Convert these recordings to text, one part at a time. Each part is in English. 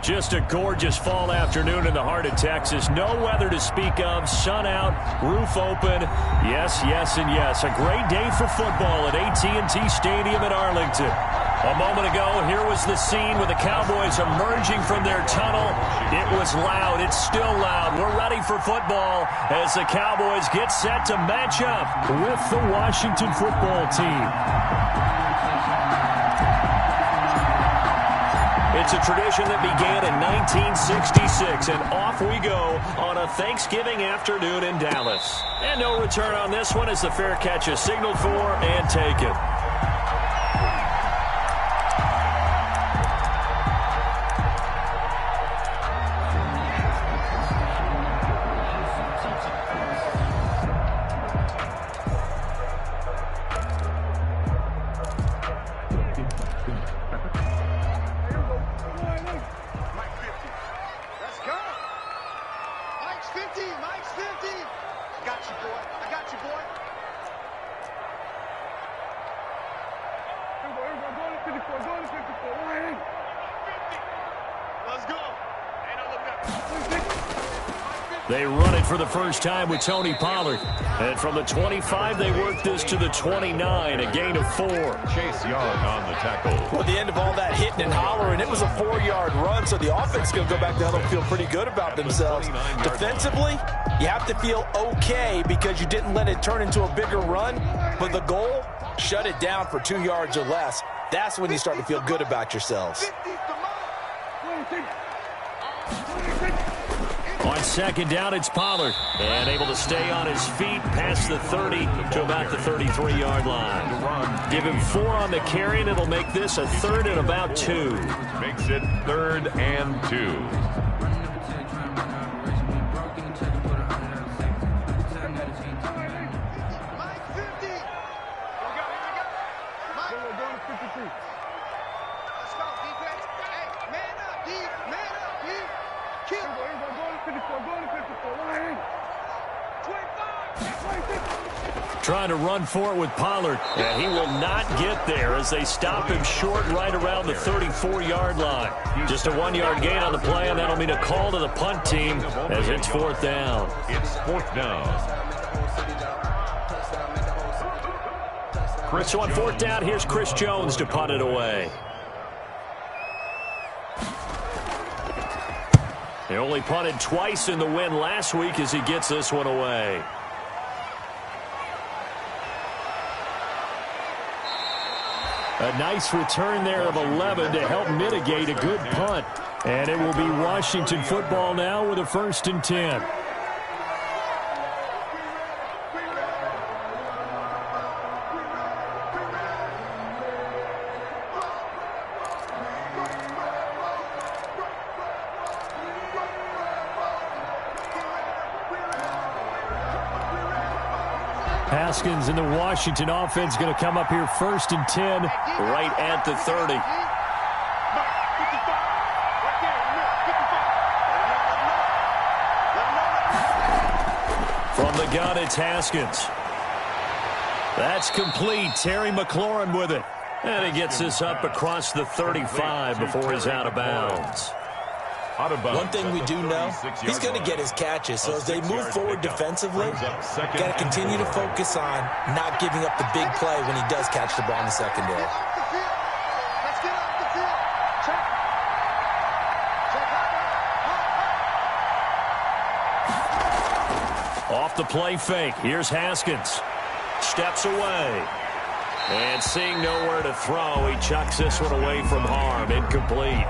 Just a gorgeous fall afternoon in the heart of Texas. No weather to speak of. Sun out, roof open. Yes, yes, and yes. A great day for football at AT&T Stadium in Arlington. A moment ago, here was the scene with the Cowboys emerging from their tunnel. It was loud. It's still loud. We're ready for football as the Cowboys get set to match up with the Washington football team. It's a tradition that began in 1966, and off we go on a Thanksgiving afternoon in Dallas. And no return on this one as the fair catch is signaled for and taken. They run it for the first time with Tony Pollard. And from the 25, they work this to the 29, a gain of 4. Chase Young on the tackle. Well, at the end of all that hitting and hollering, it was a 4-yard run, so the offense is going to go back down and feel pretty good about themselves. Defensively, you have to feel okay because you didn't let it turn into a bigger run, but the goal, shut it down for 2 yards or less. That's when you start to feel good about yourselves. On second down, it's Pollard. And able to stay on his feet past the 30 to about the 33-yard line. Give him 4 on the carry, and it'll make this a 3rd and about 2. Makes it 3rd and 2. Trying to run for it with Pollard, and he will not get there as they stop him short right around the 34-yard line. Just a 1-yard gain on the play, and that'll mean a call to the punt team as it's 4th down. It's 4th down. So on 4th down, here's Chris Jones to punt it away. They only punted twice in the win last week as he gets this one away. A nice return there of 11 to help mitigate a good punt. And it will be Washington football now with a 1st and 10. Haskins and the Washington offense going to come up here 1st and 10 right at the 30. From the gun, it's Haskins. That's complete. Terry McLaurin with it. And he gets this up across the 35 before he's out of bounds. One thing we do know, he's going to get his catches. So as they move forward defensively, got to continue to focus on not giving up the big play when he does catch the ball in the secondary. Off the play fake. Here's Haskins. Steps away. And seeing nowhere to throw, he chucks this one away from harm. Incomplete.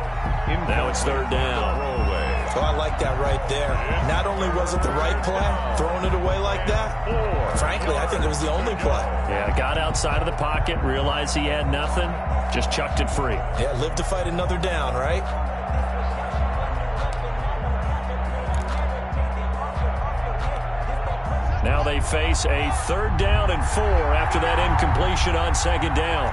Now it's 3rd down. So I like that right there. Not only was it the right play, throwing it away like that, frankly, I think it was the only play. Yeah, got outside of the pocket, realized he had nothing, just chucked it free. Yeah, live to fight another down, right? Now they face a 3rd down and 4 after that incompletion on 2nd down.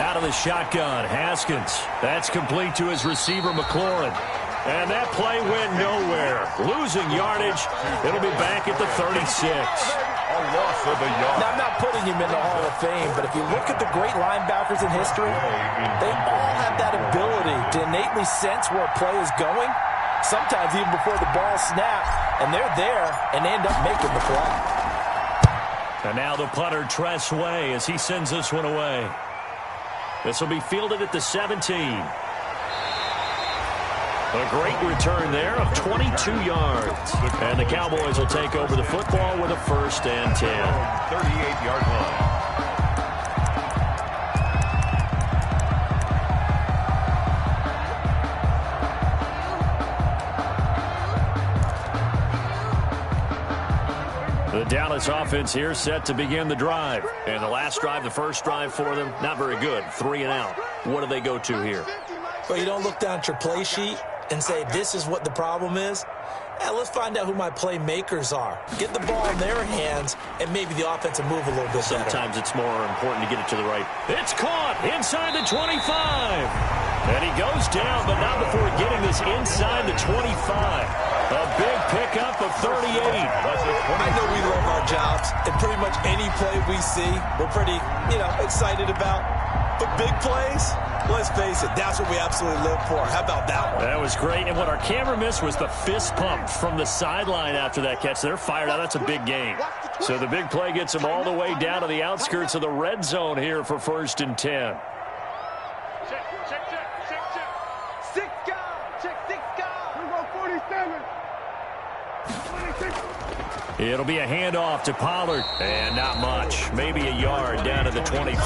Out of the shotgun, Haskins. That's complete to his receiver, McLaurin. And that play went nowhere. Losing yardage. It'll be back at the 36. A loss for the yard. Now, I'm not putting him in the Hall of Fame, but if you look at the great linebackers in history, they all have that ability to innately sense where a play is going, sometimes even before the ball snaps, and they're there, and they end up making the play. And now the punter, Tress Way, as he sends this one away. This will be fielded at the 17. A great return there of 22 yards. And the Cowboys will take over the football with a 1st and 10. 38-yard line. The Dallas offense here set to begin the drive. And the last drive, the first drive for them, not very good. 3 and out. What do they go to here? Well, you don't look down at your play sheet and say, this is what the problem is. Let's find out who my playmakers are. Get the ball in their hands, and maybe the offense will move a little bit better. Sometimes it's more important to get it to the right. It's caught inside the 25. And he goes down, but not before getting this inside the 25. A big pickup of 38. I know we love our jobs, and pretty much any play we see, we're pretty, excited about. But big plays, let's face it, that's what we absolutely live for. How about that one? That was great, and what our camera missed was the fist pump from the sideline after that catch. They're fired out. That's a big game. So the big play gets them all the way down to the outskirts of the red zone here for 1st and 10. It'll be a handoff to Pollard, and not much. Maybe a yard down to the 23.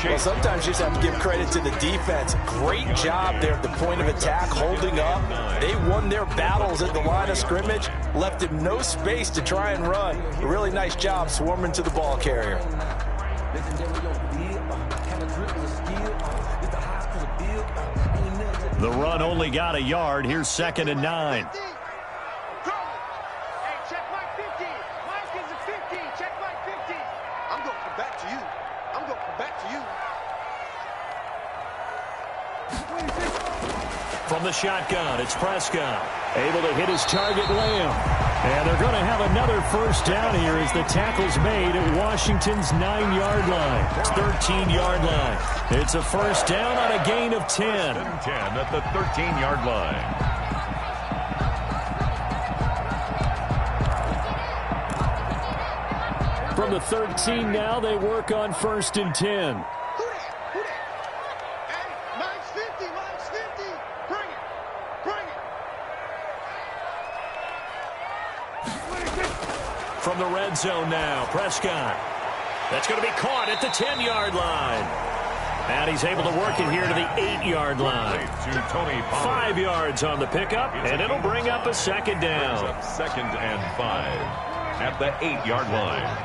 Well, sometimes you just have to give credit to the defense. Great job there at the point of attack, holding up. They won their battles at the line of scrimmage, left him no space to try and run. A really nice job swarming to the ball carrier. The run only got a yard. Here's 2nd and 9. From the shotgun, it's Prescott. Able to hit his target, Lamb. And they're going to have another 1st down here as the tackle's made at Washington's 9-yard line. 13-yard line. It's a 1st down on a gain of 10. 10 at the 13-yard line. From the 13 now, they work on 1st and 10. From the red zone now, Prescott. That's going to be caught at the 10-yard line. And he's able to work it here to the 8-yard line. 5 yards on the pickup, and it'll bring up a 2nd down. 2nd and 5 at the 8-yard line.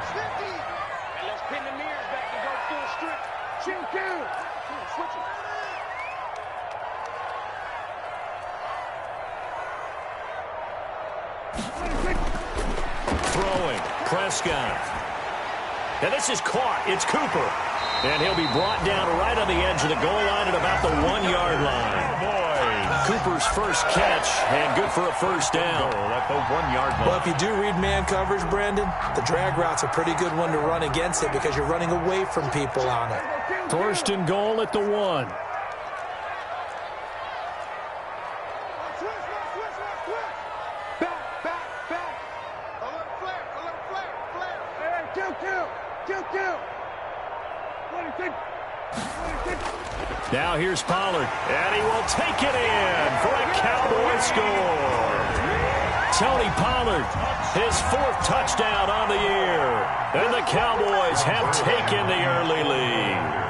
Throwing, Prescott. And this is caught. It's Cooper. And he'll be brought down right on the edge of the goal line at about the 1-yard line. Cooper's first catch, and good for a 1st down. At the 1-yard line. Well, if you do read man coverage, Brandon, the drag route's a pretty good one to run against it because you're running away from people on it. 1st and goal at the 1. Now here's Pollard, and he will take it in for a Cowboy score. Tony Pollard, his 4th touchdown on the year. And the Cowboys have taken the early lead.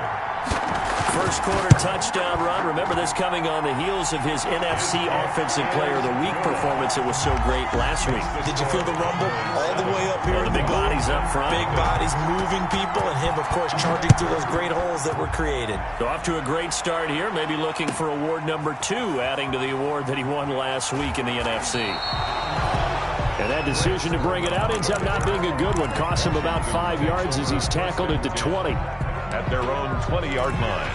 First quarter touchdown run. Remember this coming on the heels of his NFC Offensive Player of the Week performance that was so great last week. Did you feel the rumble all the way up here? The big bodies up front. Big bodies moving people, and him, of course, charging through those great holes that were created. So off to a great start here. Maybe looking for award number 2, adding to the award that he won last week in the NFC. And that decision to bring it out ends up not being a good one. Costs him about 5 yards as he's tackled at the 20. At their own 20-yard line.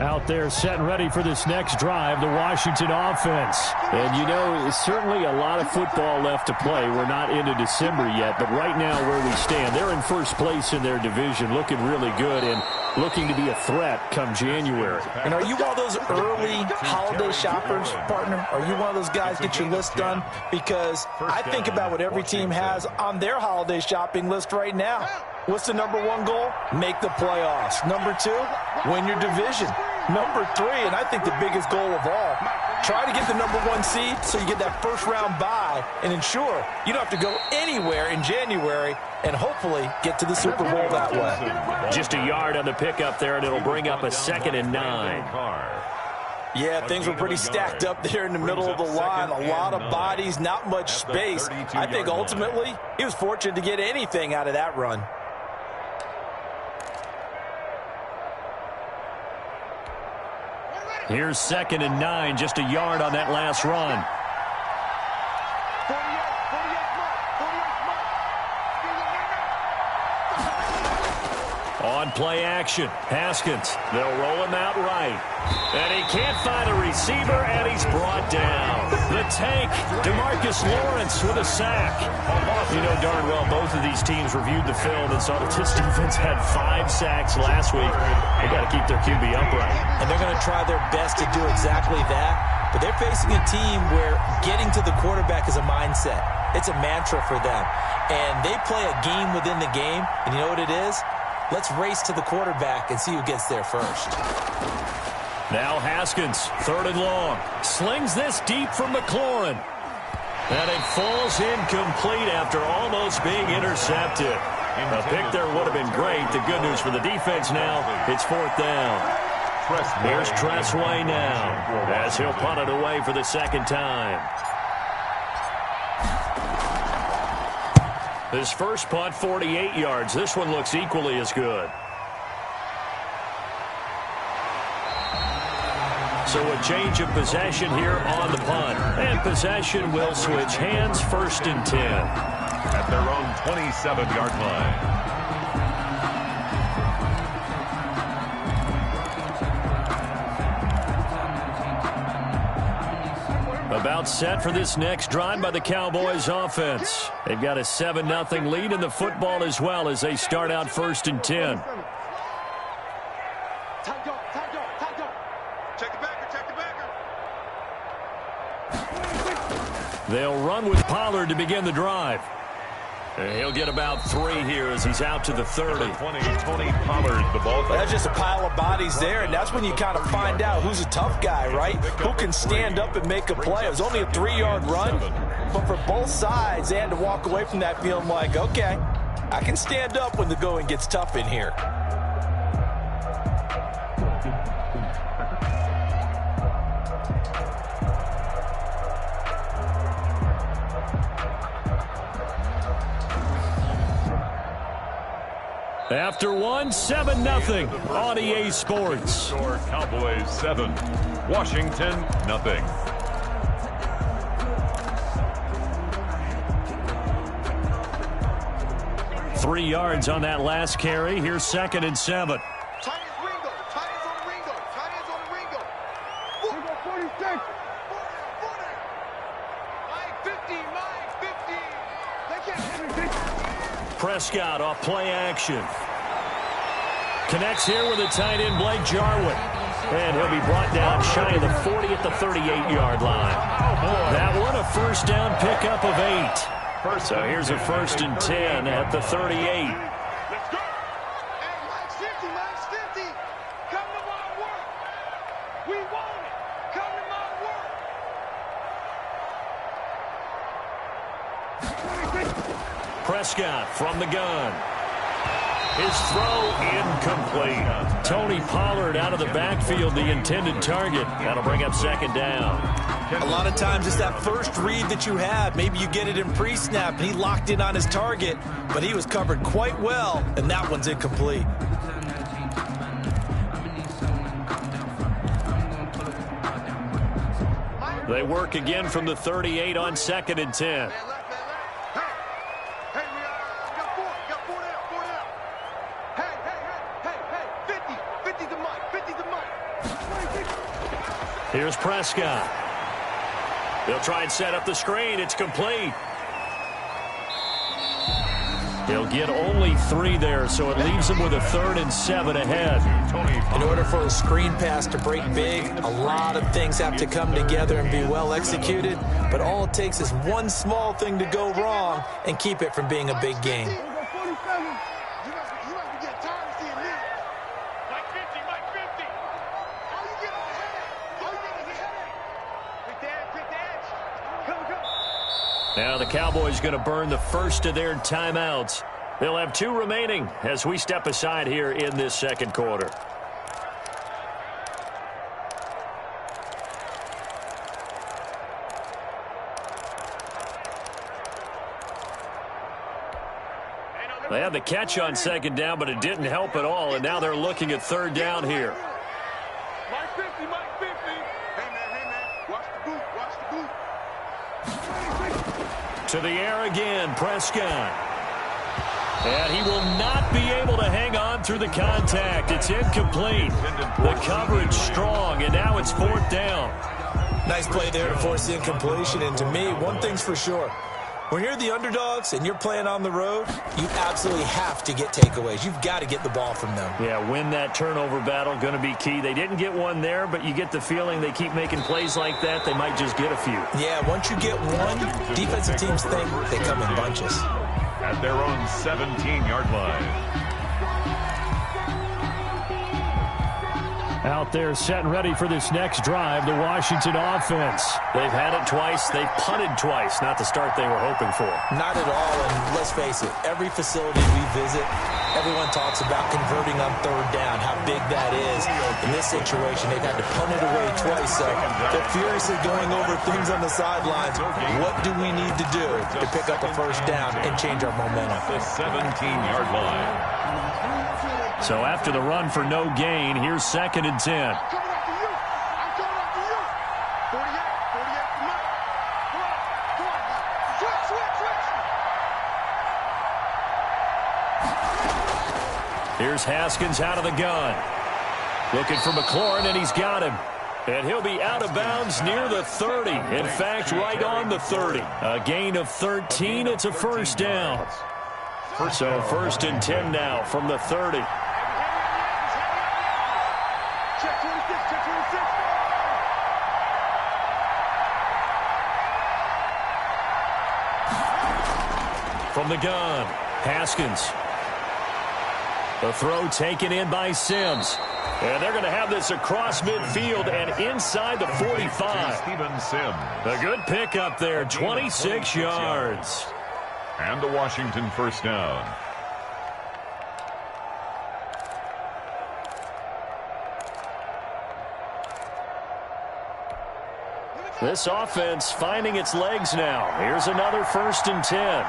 Out there set and ready for this next drive, the Washington offense. And, you know, certainly a lot of football left to play. We're not into December yet, but right now where we stand, they're in first place in their division, looking really good and looking to be a threat come January. And are you one of those early holiday shoppers, partner? Are you one of those guys get your list done? Because I think about what every team has on their holiday shopping list right now. What's the number one goal? Make the playoffs. Number two, win your division. Number three, and I think the biggest goal of all, try to get the number one seed so you get that first round bye and ensure you don't have to go anywhere in January and hopefully get to the Super Bowl that way. Just a yard on the pickup there, and it'll bring up a 2nd and 9. Yeah, things were pretty stacked up there in the middle of the line. A lot of bodies, not much space. I think ultimately he was fortunate to get anything out of that run. Here's 2nd and 9, just a yard on that last run. On play action, Haskins. They'll roll him out right. And he can't find a receiver, and he's brought down. The tank, DeMarcus Lawrence with a sack. You know darn well both of these teams reviewed the film and saw that this defense had 5 sacks last week. They got to keep their QB upright. And they're going to try their best to do exactly that. But they're facing a team where getting to the quarterback is a mindset. It's a mantra for them. And they play a game within the game. And you know what it is? Let's race to the quarterback and see who gets there first. Now Haskins, 3rd and long. Slings this deep from McLaurin. And it falls incomplete after almost being intercepted. A pick there would have been great. The good news for the defense now, it's 4th down. Here's Tressway now as he'll punt it away for the 2nd time. His first punt, 48 yards. This one looks equally as good. So a change of possession here on the punt. And possession will switch hands, 1st and 10. At their own 27-yard line. About set for this next drive by the Cowboys offense. They've got a 7-0 lead in the football as well as they start out 1st and 10. They'll run with Pollard to begin the drive. And he'll get about 3 here as he's out to the 30. 20 Pollard, the ball. That's just a pile of bodies there, and that's when you kind of find out who's a tough guy, right? Who can stand up and make a play. It was only a 3-yard run, but for both sides, they had to walk away from that feeling like, okay, I can stand up when the going gets tough in here. After one, 7-0 on EA Sports. Score Cowboys 7, Washington 0. Three yards on that last carry. Here's 2nd and 7. Prescott off play action. Connects here with a tight end, Blake Jarwin. And he'll be brought down shy of the 40 at the 38-yard line. That one a 1st down pickup of 8. So here's a 1st and 10 at the 38. Prescott from the gun. His throw incomplete. Tony Pollard out of the backfield, the intended target. That'll bring up 2nd down. A lot of times it's that first read that you have. Maybe you get it in pre-snap, and he locked in on his target, but he was covered quite well, and that one's incomplete. They work again from the 38 on 2nd and 10. Here's Prescott. They'll try and set up the screen. It's complete. He'll get only 3 there, so it leaves him with a 3rd and 7 ahead. In order for a screen pass to break big, a lot of things have to come together and be well executed, but all it takes is one small thing to go wrong and keep it from being a big game. Now the Cowboys going to burn the first of their timeouts. They'll have 2 remaining as we step aside here in this second quarter. They had the catch on second down, but it didn't help at all, and now they're looking at 3rd down here. Mike 50, Mike 50. Hey, man, watch the boot, watch the boot. To the air again, Prescott. And he will not be able to hang on through the contact. It's incomplete. The coverage strong, and now it's 4th down. Nice play there to force the incompletion, and to me, one thing's for sure. When you're the underdogs and you're playing on the road, you absolutely have to get takeaways. You've got to get the ball from them. Yeah, win that turnover battle, going to be key. They didn't get one there, but you get the feeling they keep making plays like that, they might just get a few. Yeah, once you get one, defensive teams think they come in bunches. At their own 17-yard line. Out there set and ready for this next drive, the Washington offense. They've had it twice. They've punted twice. Not the start they were hoping for. Not at all, and let's face it, every facility we visit, everyone talks about converting on 3rd down, how big that is. In this situation, they've had to punt it away twice, so they're furiously going over things on the sidelines. What do we need to do to pick up a 1st down and change our momentum? The 17-yard line. So after the run for no gain, here's 2nd and 10. I'm coming after you. I'm coming after you. 48 for Mike. Come on, switch. Here's Haskins out of the gun. Looking for McLaurin, and he's got him. And he'll be out of bounds near the 30. In fact, right on the 30. A gain of 13. It's a 1st down. So 1st and 10 now from the 30. Check 26, check 26. From the gun, Haskins. The throw taken in by Sims. And they're going to have this across midfield and inside the 45. Steven Sims. A good pickup there, 26 yards. And the Washington 1st down. This offense finding its legs now. Here's another 1st and 10.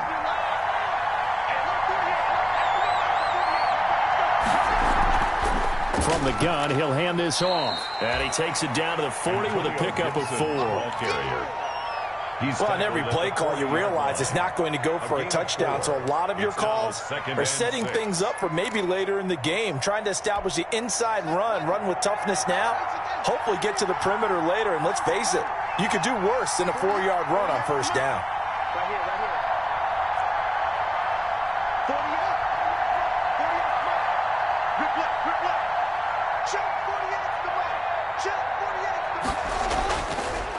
From the gun, he'll hand this off. And he takes it down to the 40 with a pickup of 4. Well, on every play call, you realize it's not going to go for a touchdown, so a lot of your calls are setting things up for maybe later in the game, trying to establish the inside run with toughness now, hopefully get to the perimeter later, and let's face it, you could do worse than a 4-yard run on 1st down. Right here. 48. 48, Mike. Grip left. Check 48 to Mike. Check 48 to Mike.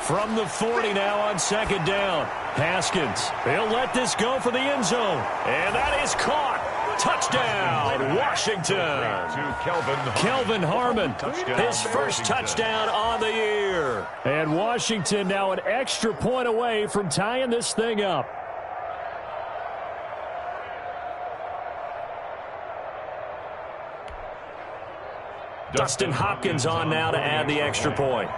From the 40 now on 2nd down. Haskins, he'll let this go for the end zone. And that is caught. Touchdown, Washington. To Kelvin Harmon, his first touchdown on the year. And Washington now an extra point away from tying this thing up. Dustin Hopkins on now to add the extra point.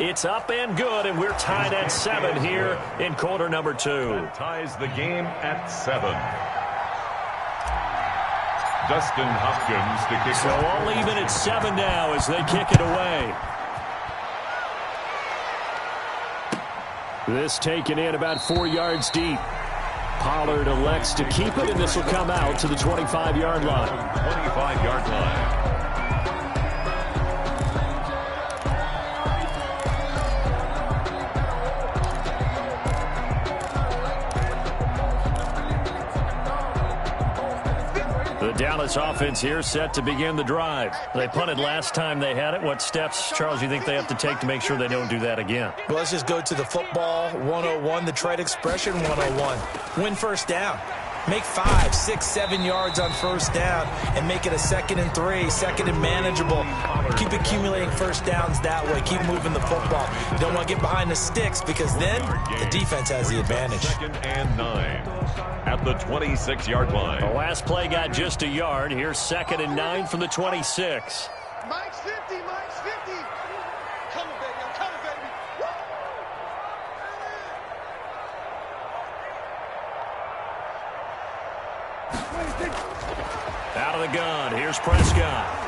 It's up and good, and we're tied at 7 here in quarter number 2. That ties the game at 7. Dustin Hopkins to kick So off. all even at 7 now as they kick it away. This taken in about 4 yards deep. Pollard elects to keep it, and this will come out to the 25-yard line. 25-yard line. The Dallas offense here set to begin the drive. They punted last time they had it. What steps, Charles, you think they have to take to make sure they don't do that again? Well, let's just go to the football 101, the trade expression 101. Win first down. Make 5, 6, 7 yards on first down and make it a 2nd and 3, 2nd and manageable. Keep accumulating first downs that way. Keep moving the football. You don't want to get behind the sticks because then the defense has the advantage. 2nd and 9 at the 26-yard line. The last play got just a yard. Here's 2nd and 9 from the 26. Mike's 50, Mike's 50. Coming, baby, I'm coming, baby. Woo! Out of the gun. Here's Prescott.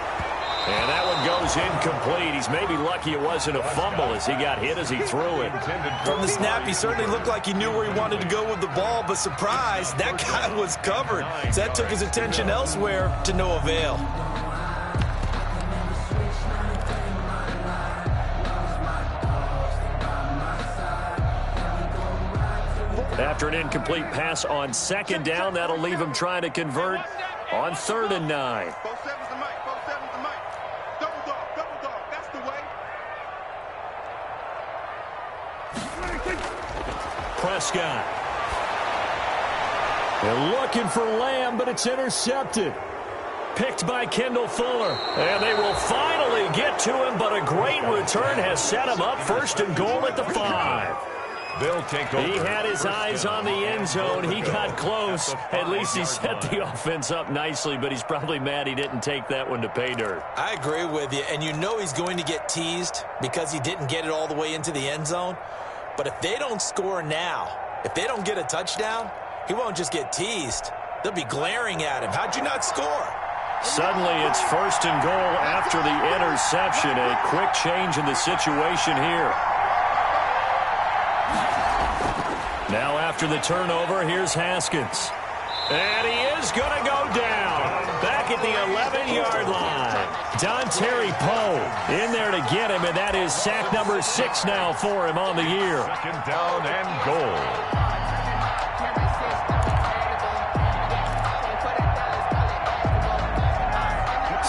And that one goes incomplete. He's maybe lucky it wasn't a fumble as he got hit as he threw it. From the snap, he certainly looked like he knew where he wanted to go with the ball, but surprise, that guy was covered. So that took his attention elsewhere to no avail. After an incomplete pass on 2nd down, that'll leave him trying to convert on 3rd and 9. 4-7's the mic, 4-7's the mic. Double dog, that's the way. Prescott. They're looking for Lamb, but it's intercepted. Picked by Kendall Fuller. And they will finally get to him, but a great return has set him up 1st and goal at the 5. They'll take over. He had his eyes on the end zone. He got close. At least he set the offense up nicely, but he's probably mad he didn't take that one to pay dirt. I agree with you, and you know he's going to get teased because he didn't get it all the way into the end zone. But if they don't score now, if they don't get a touchdown, he won't just get teased. They'll be glaring at him. How'd you not score? Suddenly it's 1st and goal after the interception. A quick change in the situation here. Now after the turnover, here's Haskins. And he is going to go down. Back at the 11-yard line. Dontari Poe in there to get him, and that is sack number 6 now for him on the year. 2nd down and goal.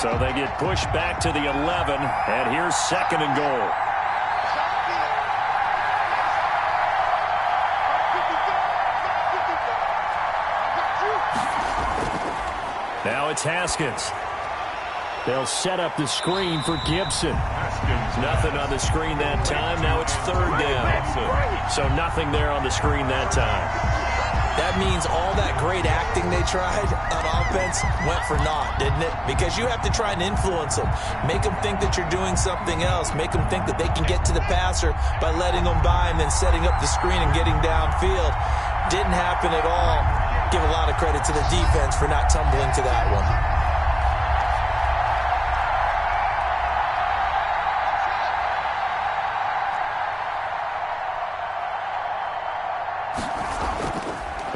So they get pushed back to the 11, and here's 2nd and goal. Now it's Haskins. They'll set up the screen for Gibson. Nothing on the screen that time. Now it's 3rd down. So nothing there on the screen that time. That means all that great acting they tried on offense went for naught, didn't it? Because you have to try and influence them. Make them think that you're doing something else. Make them think that they can get to the passer by letting them by and then setting up the screen and getting downfield. Didn't happen at all. Give a lot of credit to the defense for not tumbling to that one.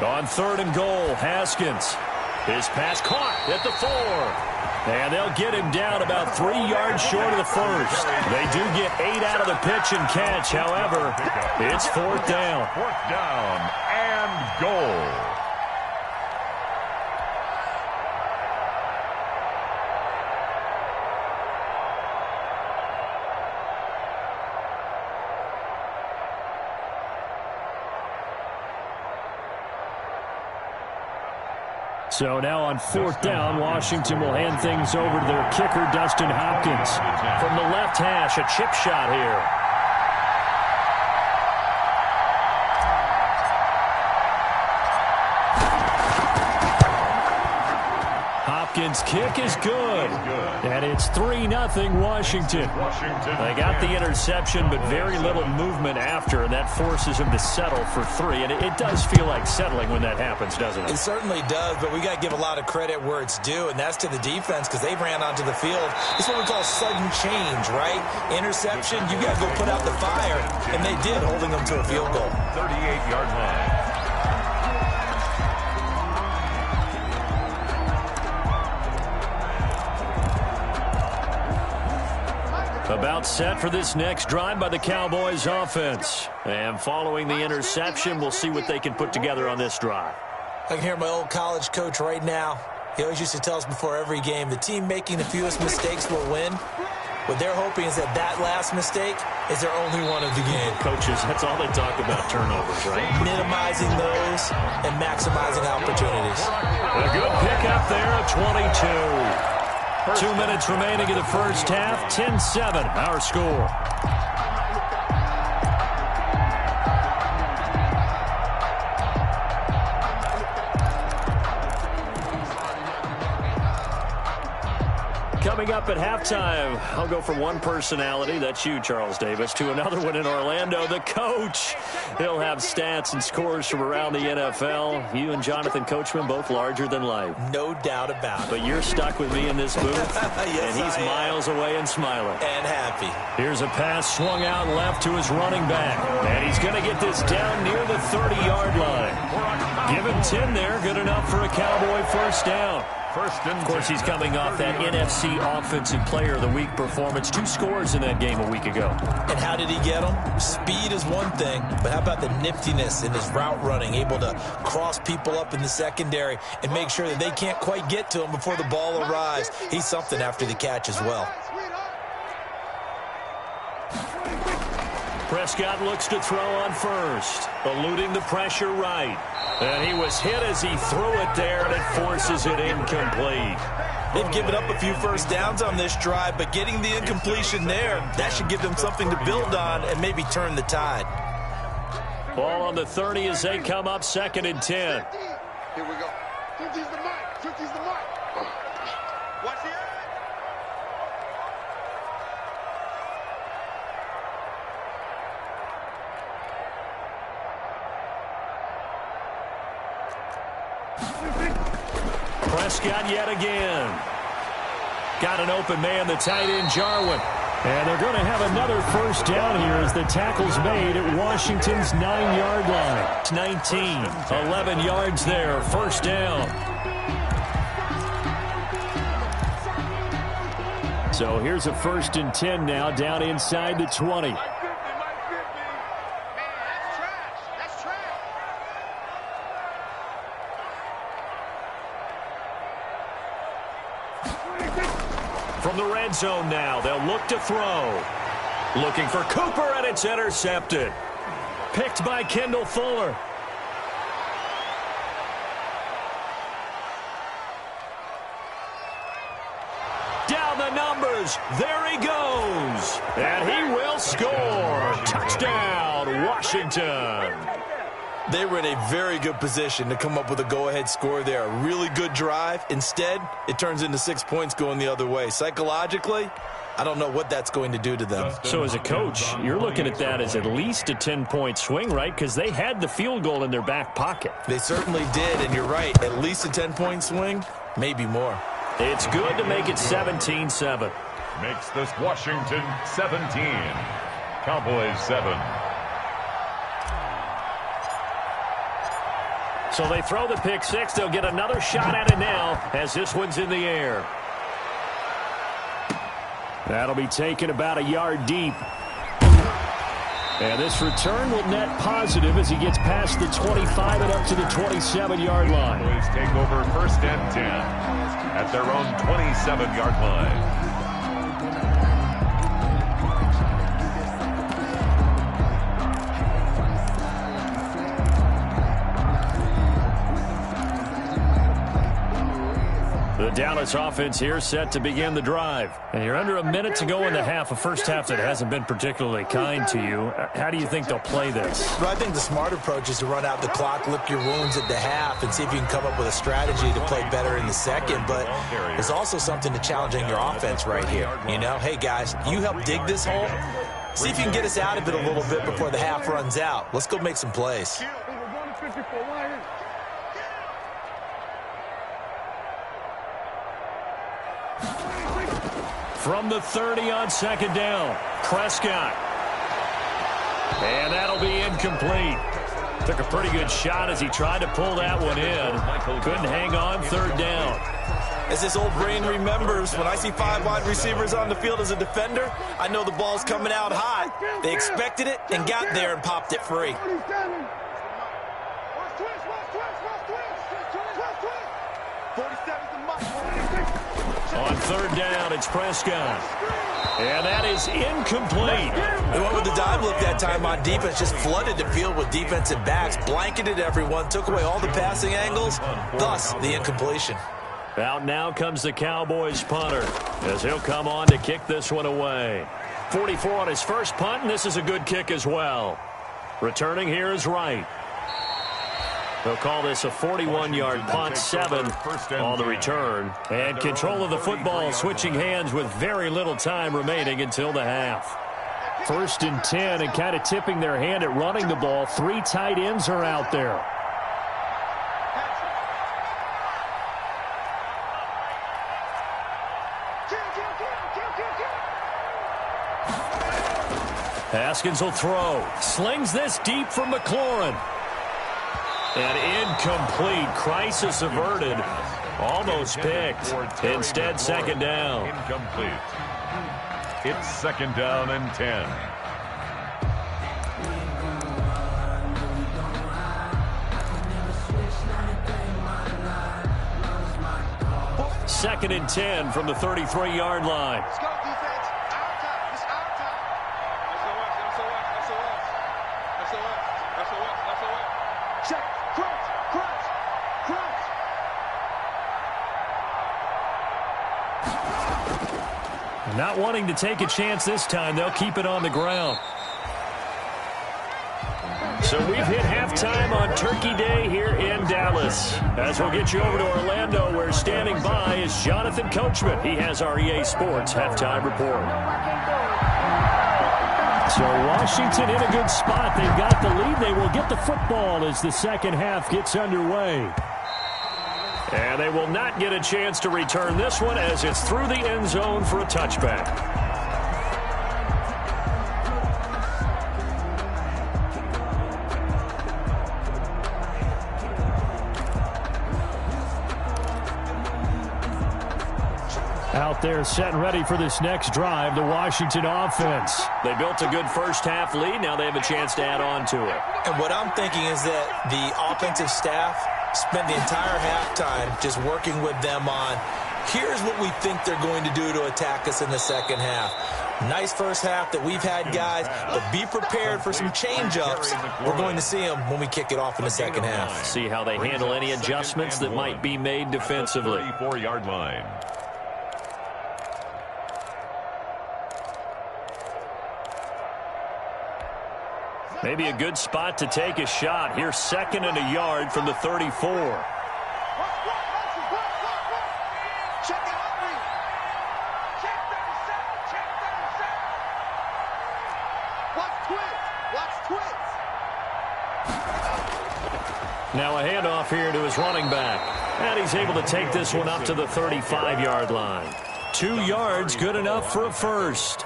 On 3rd and goal, Haskins. His pass caught at the 4. And they'll get him down about 3 yards short of the 1st. They do get 8 out of the pitch and catch. However, it's 4th down. 4th down and goal. So now on 4th down, Washington will hand things over to their kicker, Dustin Hopkins. From the left hash, a chip shot here. Hopkins' kick is good. And it's 3-0 Washington. They got the interception, but very little movement after, and that forces him to settle for 3. And it does feel like settling when that happens, doesn't it? It certainly does, but we got to give a lot of credit where it's due, and that's to the defense because they ran onto the field. It's what we call sudden change, right? Interception, you got to go put out the fire, and they did, holding them to a field goal. 38-yard line. About set for this next drive by the Cowboys offense. And following the interception, we'll see what they can put together on this drive. I can hear my old college coach right now. He always used to tell us before every game, the team making the fewest mistakes will win. What they're hoping is that last mistake is their only one of the game. Coaches, that's all they talk about, turnovers, right? Minimizing those and maximizing opportunities. A good pickup there, a 22. 2 minutes remaining in the first half, 10-7, our score. Coming up at halftime, I'll go from one personality, that's you, Charles Davis, to another one in Orlando, the coach. He'll have stats and scores from around the NFL. You and Jonathan Coachman, both larger than life. No doubt about it. But you're stuck with me in this booth, yes, and he's miles away and smiling. And happy. Here's a pass swung out left to his running back. And he's going to get this down near the 30-yard line. Give him 10 there, good enough for a Cowboy first down. Of course, he's coming off that NFC Offensive Player of the Week performance. 2 scores in that game a week ago. And how did he get them? Speed is one thing, but how about the niftiness in his route running, able to cross people up in the secondary and make sure that they can't quite get to him before the ball arrives. He's something after the catch as well. Prescott looks to throw on first, eluding the pressure right. And he was hit as he threw it there, and it forces it incomplete. They've given up a few first downs on this drive, but getting the incompletion there, that should give them something to build on and maybe turn the tide. Ball on the 30 as they come up 2nd and 10. Here we go. 50's the mark. 50's the mark. Watch the eye. Prescott yet again. Got an open man, the tight end, Jarwin. And they're going to have another first down here as the tackle's made at Washington's 9-yard line. 19, 11 yards there, first down. So here's a 1st and 10 now, down inside the 20. From the red zone now, they'll look to throw. Looking for Cooper, and it's intercepted. Picked by Kendall Fuller. Down the numbers. There he goes. And he will score. Touchdown, Washington. They were in a very good position to come up with a go-ahead score there. A really good drive. Instead, it turns into 6 points going the other way. Psychologically, I don't know what that's going to do to them. So as a coach, you're looking at that as at least a 10-point swing, right? Because they had the field goal in their back pocket. They certainly did, and you're right. At least a 10-point swing, maybe more. It's good to make it 17-7. Makes this Washington 17. Cowboys 7. So they throw the pick six. They'll get another shot at it now as this one's in the air. That'll be taken about a yard deep. And this return will net positive as he gets past the 25 and up to the 27-yard line. Cowboys take over 1st and 10 at their own 27-yard line. The Dallas offense here set to begin the drive. And you're under a minute to go in the half, a first half that hasn't been particularly kind to you. How do you think they'll play this? Well, I think the smart approach is to run out the clock, lick your wounds at the half, and see if you can come up with a strategy to play better in the second. But there's also something to challenging your offense right here. You know, hey, guys, you help dig this hole. See if you can get us out of it a little bit before the half runs out. Let's go make some plays. From the 30 on second down, Prescott. And that'll be incomplete. Took a pretty good shot as he tried to pull that one in. Couldn't hang on, third down. As this old brain remembers, when I see 5 wide receivers on the field as a defender, I know the ball's coming out hot. They expected it and got there and popped it free. On third down, it's Prescott. And that is incomplete. They went with the dive look that time on defense, just flooded the field with defensive backs, blanketed everyone, took away all the passing angles, thus the incompletion. Out now comes the Cowboys punter, as he'll come on to kick this one away. 44 on his first punt, and this is a good kick as well. Returning here is Wright. They'll call this a 41-yard punt, 7 on the return. And control of the football switching hands with very little time remaining until the half. 1st and 10, and kind of tipping their hand at running the ball. 3 tight ends are out there. Haskins will throw. Slings this deep from McLaurin. And incomplete. Crisis averted. Almost picked. Instead, 2nd down. Incomplete. It's 2nd down and 10. 2nd and 10 from the 33-yard line. Let's go, defense. Our time. It's our time. SOS. Check. Crunch. Not wanting to take a chance this time, they'll keep it on the ground. So we've hit halftime on Turkey Day here in Dallas. As we'll get you over to Orlando, where standing by is Jonathan Coachman. He has our EA Sports halftime report. So Washington in a good spot. They've got the lead. They will get the football as the second half gets underway. And they will not get a chance to return this one as it's through the end zone for a touchback. Out there set and ready for this next drive, the Washington offense. They built a good first half lead. Now they have a chance to add on to it. And what I'm thinking is that the offensive staff spent the entire halftime just working with them on, here's what we think they're going to do to attack us in the second half. Nice first half that we've had, guys, but be prepared for some change-ups. We're going to see them when we kick it off in the second half. See how they handle any adjustments that might be made defensively. 34-yard line. Maybe a good spot to take a shot. Here's 2nd and a yard from the 34. Check it out, Reed. Check 37. Check 37. Watch twins. Now a handoff here to his running back. And he's able to take this one up to the 35-yard line. 2 yards, good enough for a first.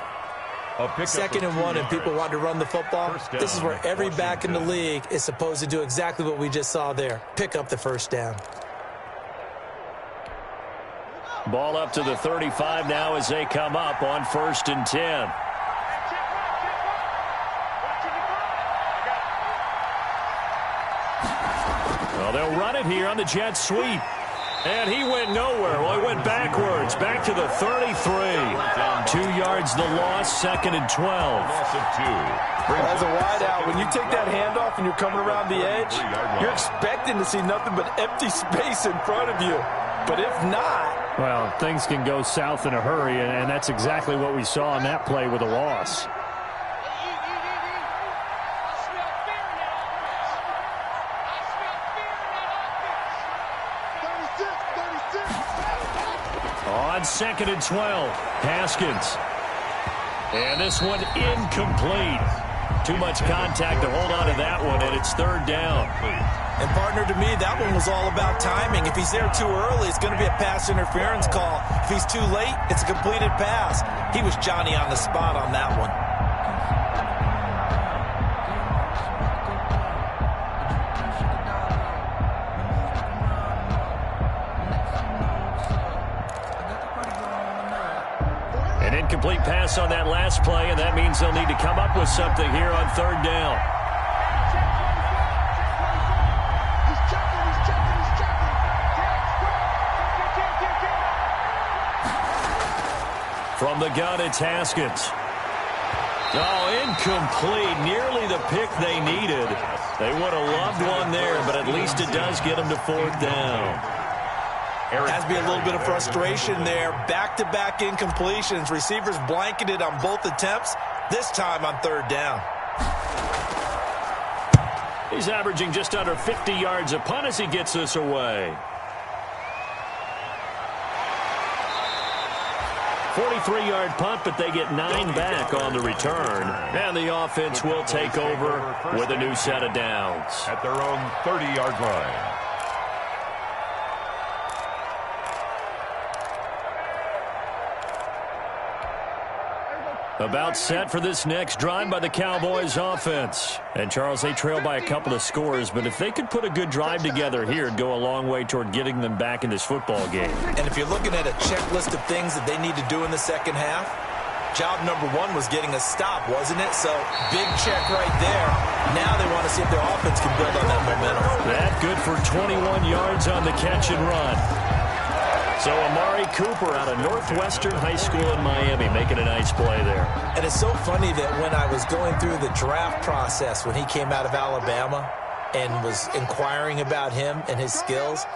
2nd and 1, and people want to run the football. This is where every back in the league is supposed to do exactly what we just saw there. Pick up the first down. Ball up to the 35 now as they come up on 1st and 10. Well, they'll run it here on the jet sweep. And he went nowhere. Well, he went backwards, back to the 33. 2 yards the loss, 2nd and 12. As a wideout, when you take that handoff and you're coming around the edge, you're expecting to see nothing but empty space in front of you. But if not... Well, things can go south in a hurry, and that's exactly what we saw on that play with a loss. On 2nd and 12, Haskins. And this one incomplete. Too much contact to hold on to that one, and it's 3rd down. And partner, to me, that one was all about timing. If he's there too early, it's going to be a pass interference call. If he's too late, it's a completed pass. He was Johnny on the spot on that one. incomplete pass on that last play, and that means they'll need to come up with something here on third down. From the gun, it's Haskins. Oh, incomplete. Nearly the pick they needed. They would have loved one there, but at least it does get them to fourth down. Has to be a little bit of frustration there. Back-to-back incompletions. Receivers blanketed on both attempts, this time on third down. He's averaging just under 50 yards a punt as he gets this away. 43-yard punt, but they get 9 back on the return. And the offense will take over with a new set of downs. At their own 30-yard line. About set for this next drive by the Cowboys offense. And Charles, they trail by a couple of scores, but if they could put a good drive together here, it'd go a long way toward getting them back in this football game. And if you're looking at a checklist of things that they need to do in the second half, job number 1 was getting a stop, wasn't it? So big check right there. Now they want to see if their offense can build on that momentum. That good for 21 yards on the catch and run. So Amari Cooper out of Northwestern High School in Miami making a nice play there. And it's so funny that when I was going through the draft process when he came out of Alabama and was inquiring about him and his skills,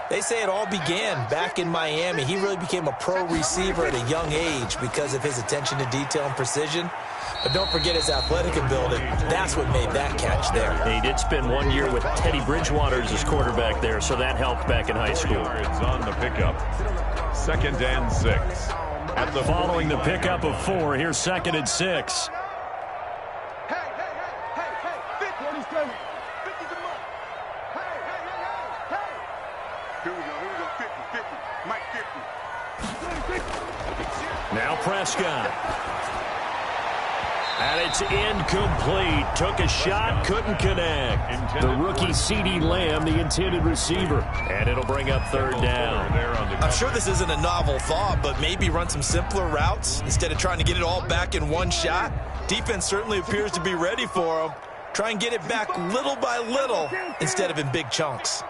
they say it all began back in Miami. He really became a pro receiver at a young age because of his attention to detail and precision. But don't forget his athletic ability. That's what made that catch there. He did spend 1 year with Teddy Bridgewater as his quarterback there, so that helped back in high school. Yards on the pickup. 2nd and 6. At the following the pickup of 4, here's 2nd and 6. Hey, 50. What he's coming. 50's a month. Hey. Here we go, 50. Mike 50. Now Prescott. And it's incomplete. Took a shot, couldn't connect. The rookie CeeDee Lamb, the intended receiver. And it'll bring up third down. I'm sure this isn't a novel thought, but maybe run some simpler routes instead of trying to get it all back in one shot. Defense certainly appears to be ready for them. Try and get it back little by little instead of in big chunks.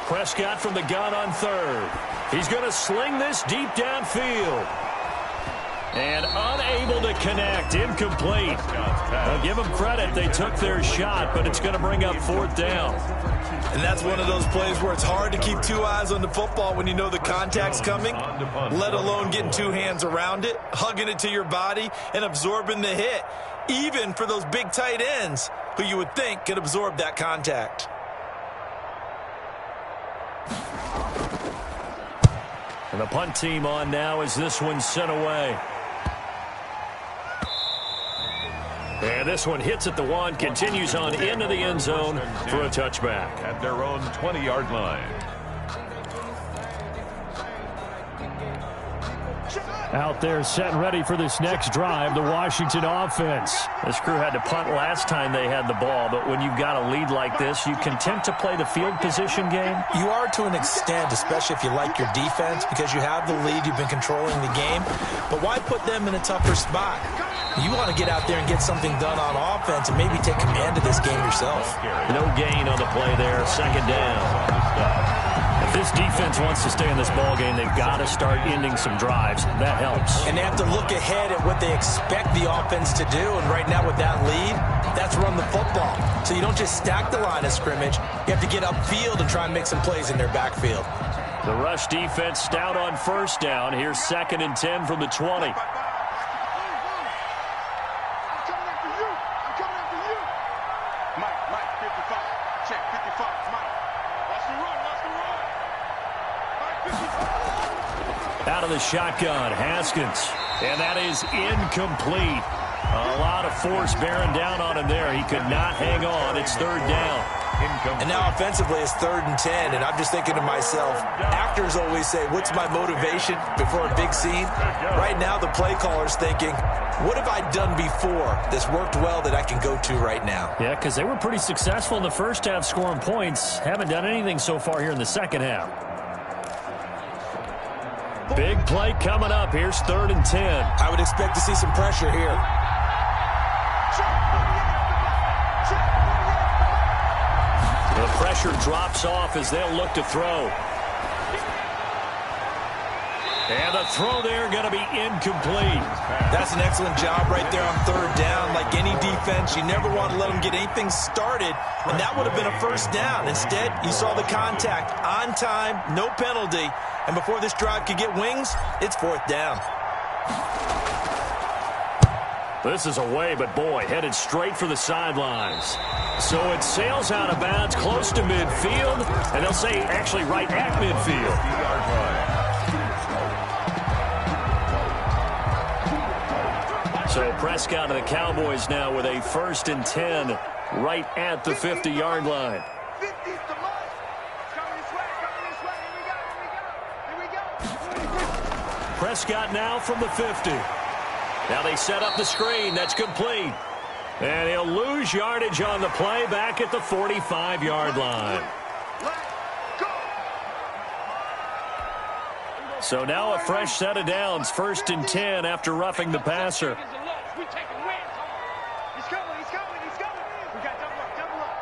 Prescott from the gun on third. He's going to sling this deep downfield. And unable to connect. Incomplete. I'll give them credit. They took their shot, but it's going to bring up fourth down. And that's one of those plays where it's hard to keep 2 eyes on the football when you know the contact's coming, let alone getting 2 hands around it, hugging it to your body, and absorbing the hit, even for those big tight ends who you would think could absorb that contact. And the punt team on now as this one's sent away. And this one hits at the 1, continues on into the end zone for a touchback. At their own 20-yard line. Out there set and ready for this next drive, the Washington offense. This crew had to punt last time they had the ball, but when you've got a lead like this, you content to play the field position game? You are to an extent, especially if you like your defense, because you have the lead, you've been controlling the game. But why put them in a tougher spot? You want to get out there and get something done on offense and maybe take command of this game yourself. No gain on the play there, second down. If this defense wants to stay in this ball game, they've got to start ending some drives. That helps. And they have to look ahead at what they expect the offense to do. And right now with that lead, that's run the football. So you don't just stack the line of scrimmage. You have to get upfield and try and make some plays in their backfield. The rush defense stout on first down. Here's 2nd and 10 from the 20. Out of the shotgun, Haskins. And that is incomplete. A lot of force bearing down on him there. He could not hang on. It's third down. Incomplete. And now offensively it's 3rd and 10, and I'm just thinking to myself, actors always say, what's my motivation before a big scene? Right now the play caller's thinking, what have I done before that's worked well that I can go to right now? Yeah, because they were pretty successful in the first half scoring points. Haven't done anything so far here in the second half. Big play coming up. Here's 3rd and 10. I would expect to see some pressure here. The pressure drops off as they'll look to throw. And the throw there going to be incomplete. That's an excellent job right there on 3rd down. Like any defense, you never want to let them get anything started, and that would have been a 1st down. Instead, you saw the contact on time, no penalty, and before this drive could get wings, it's 4th down. This is away, but boy, headed straight for the sidelines. So it sails out of bounds close to midfield, and they'll say actually right at midfield. So Prescott of the Cowboys now with a 1st and 10 right at the 50-yard line. 50's the most. Coming this way, coming this way. Here we go, here we go. Prescott now from the 50. Now they set up the screen. That's complete. And he'll lose yardage on the play back at the 45-yard line. So now a fresh set of downs. 1st and 10 after roughing the passer. We're taking wins. He's coming, he's coming, he's coming. We got double up, double up.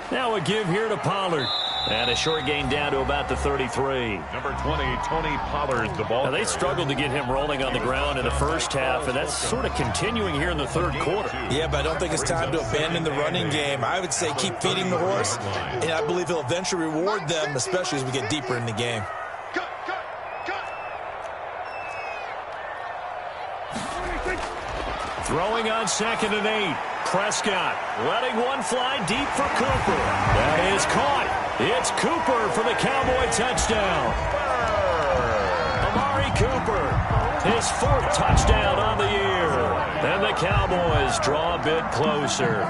Kill. Now a give here to Pollard. And a short gain down to about the 33. Number 20, Tony Pollard, the ball. Now they struggled to get him rolling on the ground in the first half, and that's sort of continuing here in the 3rd quarter. Yeah, but I don't think it's time to abandon the running game. I would say keep feeding the horse, and I believe he'll eventually reward them, especially as we get deeper in the game. Throwing on 2nd and 8. Prescott letting one fly deep for Cooper. That is caught. It's Cooper for the Cowboy touchdown. Amari Cooper, his 4th touchdown on the year. And the Cowboys draw a bit closer.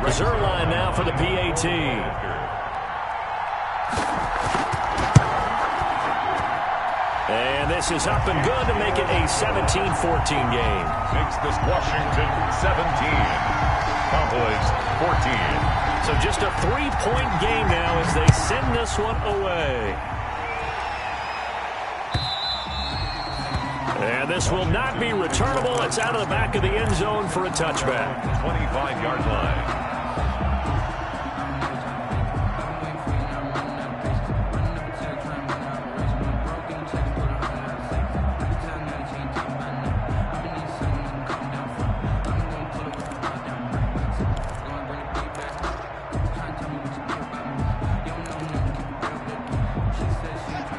Reserve line now for the PAT. And this is up and good to make it a 17-14 game. Makes this Washington 17. Cowboys 14. So just a 3-point game now as they send this one away. And this will not be returnable. It's out of the back of the end zone for a touchback. 25-yard line.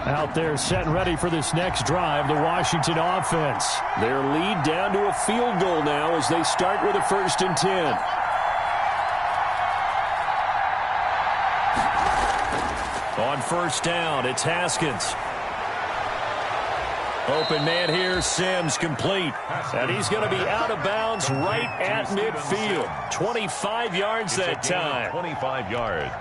Out there set and ready for this next drive, the Washington offense. Their lead down to a field goal now as they start with a 1st and 10. On 1st down, it's Haskins. Open man here, Sims, complete. And he's going to be out of bounds right at midfield. 25 yards that time. 25 yards.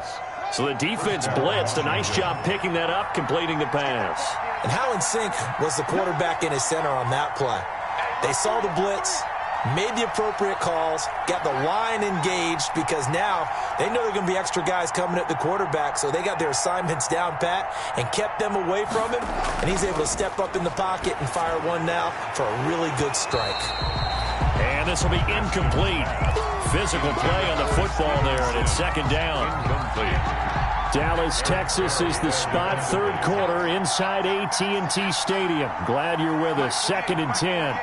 So the defense blitzed. A nice job picking that up, completing the pass. And how in sync was the quarterback and his center on that play? They saw the blitz, made the appropriate calls, got the line engaged because now they know there are going to be extra guys coming at the quarterback, so they got their assignments down pat and kept them away from him, and he's able to step up in the pocket and fire one now for a really good strike. And this will be incomplete. Physical play on the football there, and it's 2nd down. Incomplete. Dallas, Texas is the spot. 3rd quarter inside AT&T Stadium. Glad you're with us. 2nd and 10.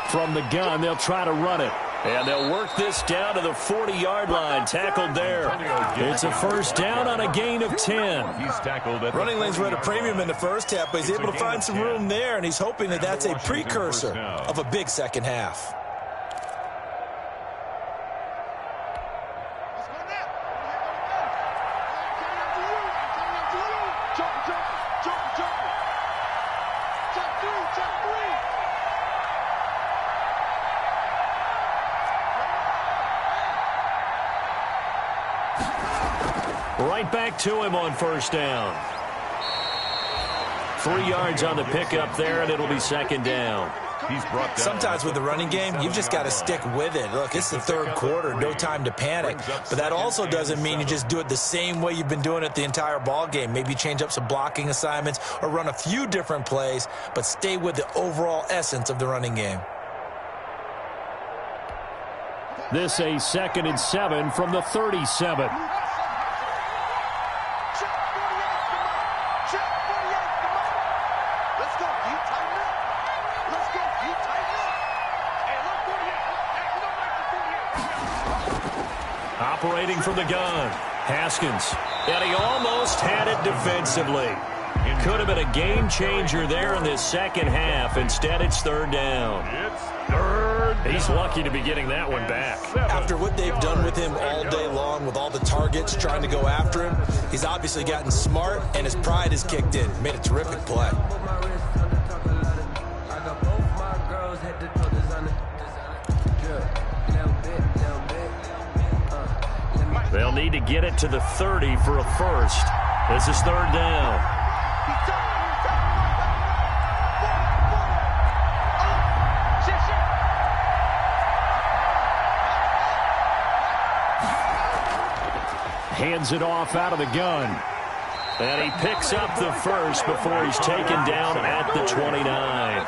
From the gun, they'll try to run it. And they'll work this down to the 40-yard line. Tackled there. It's a 1st down on a gain of 10. He's tackled at Running lanes were at a premium in the first half, but he's able to find some room there, and he's hoping that that's a precursor of a big second half. Right back to him on first down. 3 yards on the pickup there, and it'll be second down. He's brought down. Sometimes with the running game, you've just got to stick with it. Look, it's the third quarter, no time to panic. But that also doesn't mean you just do it the same way you've been doing it the entire ball game. Maybe change up some blocking assignments or run a few different plays, but stay with the overall essence of the running game. This a 2nd and 7 from the 37. Operating from the gun, Haskins, and he almost had it defensively. Could have been a game changer there in this second half. Instead, it's third down. It's third down. He's lucky to be getting that one back. After what they've done with him all day long, with all the targets trying to go after him, he's obviously gotten smart, and his pride has kicked in. Made a terrific play. They'll need to get it to the 30 for a first. This is third down. Hands it off out of the gun. And he picks up the first before he's taken down at the 29.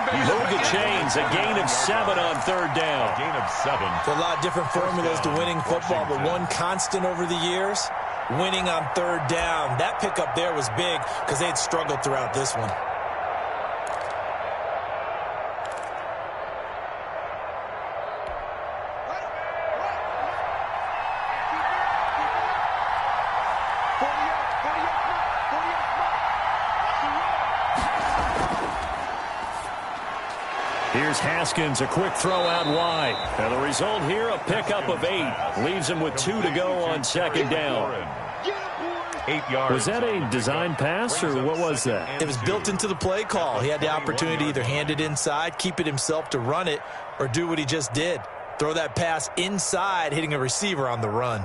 Move the chains, a gain of 7 on third down. Gain of 7. A lot of different formulas to winning football, but one constant over the years, winning on third down. That pickup there was big because they had struggled throughout this one. Here's Haskins, a quick throw out wide. And the result here, a pickup of 8. Leaves him with 2 to go on second down. 8 yards. Was that a design pass, or what was that? It was built into the play call. He had the opportunity to either hand it inside, keep it himself to run it, or do what he just did. Throw that pass inside, hitting a receiver on the run.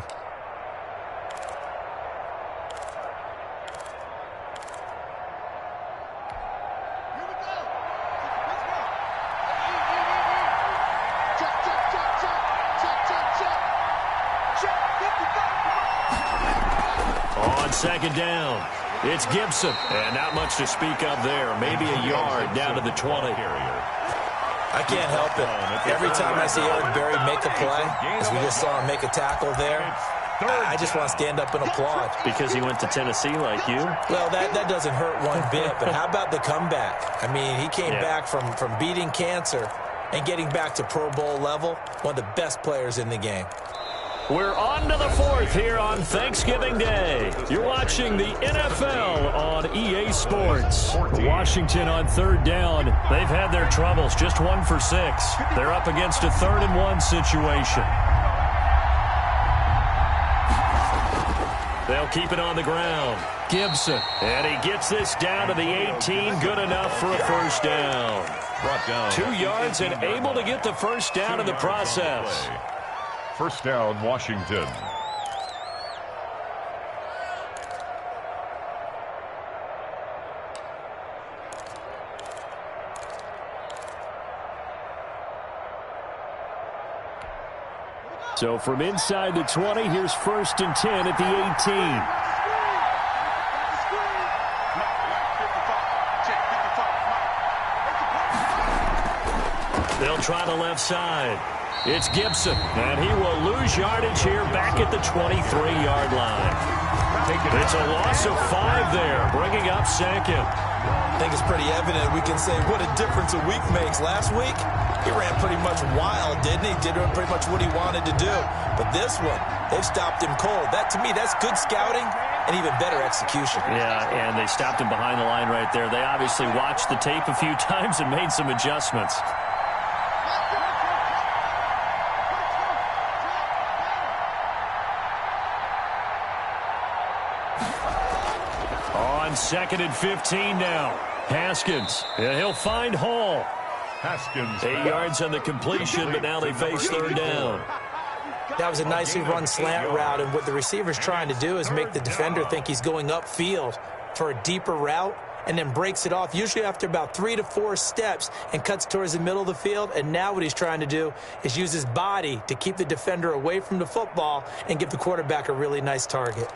Second down. It's Gibson. And not much to speak of there. Maybe a yard down to the 20. I can't help it. Every time I see Eric Berry make a play, as we just saw him make a tackle there, I just want to stand up and applaud. Because he went to Tennessee like you? Well, that doesn't hurt one bit. But how about the comeback? I mean, he came back from beating cancer and getting back to Pro Bowl level. One of the best players in the game. We're on to the 4th here on Thanksgiving Day. You're watching the NFL on EA Sports. Washington on third down. They've had their troubles, just 1 for 6. They're up against a 3rd and 1 situation. They'll keep it on the ground. Gibson. And he gets this down to the 18. Good enough for a first down. 2 yards and able to get the first down in the process. First down, Washington. So from inside the 20, here's 1st and 10 at the 18. They'll try the left side. It's Gibson, and he will lose yardage here back at the 23-yard line. It's a loss of 5 there, bringing up 2nd. I think it's pretty evident. We can say what a difference a week makes. Last week, he ran pretty much wild, didn't he? Did pretty much what he wanted to do. But this one, they've stopped him cold. That, to me, that's good scouting and even better execution. Yeah, and they stopped him behind the line right there. They obviously watched the tape a few times and made some adjustments. On 2nd and 15 now. Haskins. And he'll find Hall. Haskins. 8 yards on the completion, but now they face third down. That was a nicely run slant route, and what the receiver's trying to do is make the defender think he's going upfield for a deeper route, and then breaks it off, usually after about 3 to 4 steps, and cuts towards the middle of the field. And now what he's trying to do is use his body to keep the defender away from the football and give the quarterback a really nice target.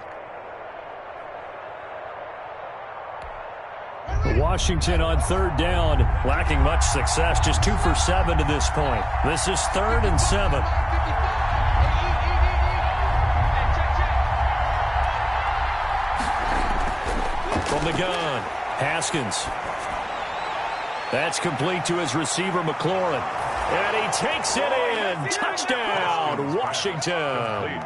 Washington on third down, lacking much success, just 2 for 7 to this point. This is 3rd and 7. From the gun, Haskins. That's complete to his receiver, McLaurin. And he takes it in. Touchdown, Washington.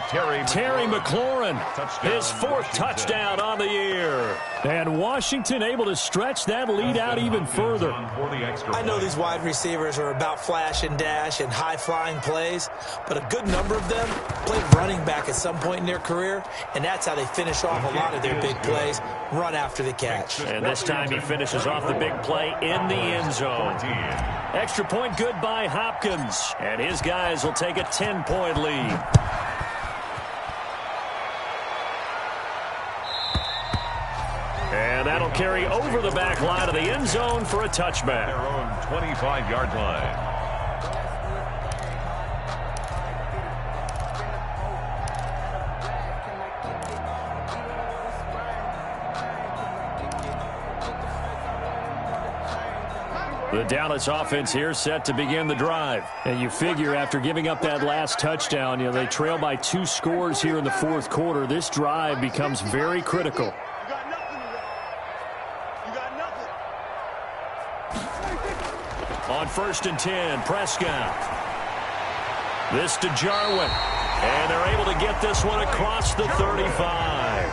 Terry McLaurin, his 4th touchdown on the year. And Washington able to stretch that lead out even further. I know these wide receivers are about flash and dash and high-flying plays, but a good number of them played running back at some point in their career, and that's how they finish off a lot of their big plays, run after the catch. And this time he finishes off the big play in the end zone. Extra point good by Hopkins, and his guys will take a 10-point lead. And that'll carry over the back line of the end zone for a touchback. Their own 25-yard line. The Dallas offense here set to begin the drive. And you figure after giving up that last touchdown, they trail by 2 scores here in the 4th quarter. This drive becomes very critical. On 1st and 10, Prescott. This to Jarwin. And they're able to get this one across the 35.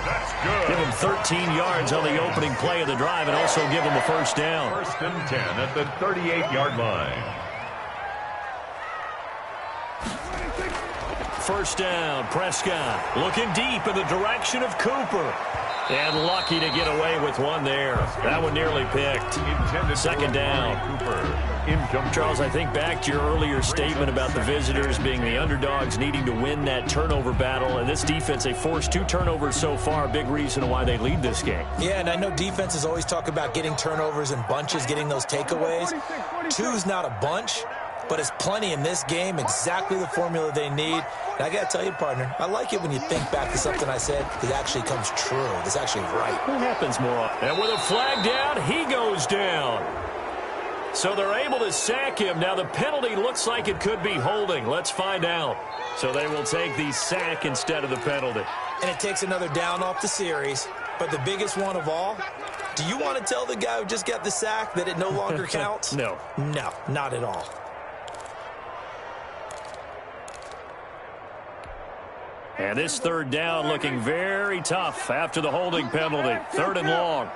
That's good. Give him 13 yards on the opening play of the drive and also give him a 1st down. 1st and 10 at the 38-yard line. 1st down, Prescott looking deep in the direction of Cooper. And lucky to get away with one there. That one nearly picked. 2nd down. Cooper. Charles, I think back to your earlier statement about the visitors being the underdogs needing to win that turnover battle. And this defense, they forced 2 turnovers so far. Big reason why they lead this game. Yeah, and I know defenses always talk about getting turnovers in bunches, getting those takeaways. 2's not a bunch, but it's plenty in this game, exactly the formula they need. And I got to tell you, partner, I like it when you think back to something I said that actually comes true. It's actually right. What happens more often? And with a flag down, he goes down. So they're able to sack him. Now the penalty looks like it could be holding. Let's find out. So they will take the sack instead of the penalty. And it takes another down off the series. But the biggest one of all, do you want to tell the guy who just got the sack that it no longer counts? No. No, not at all. And this 3rd down looking very tough after the holding penalty. 3rd and long.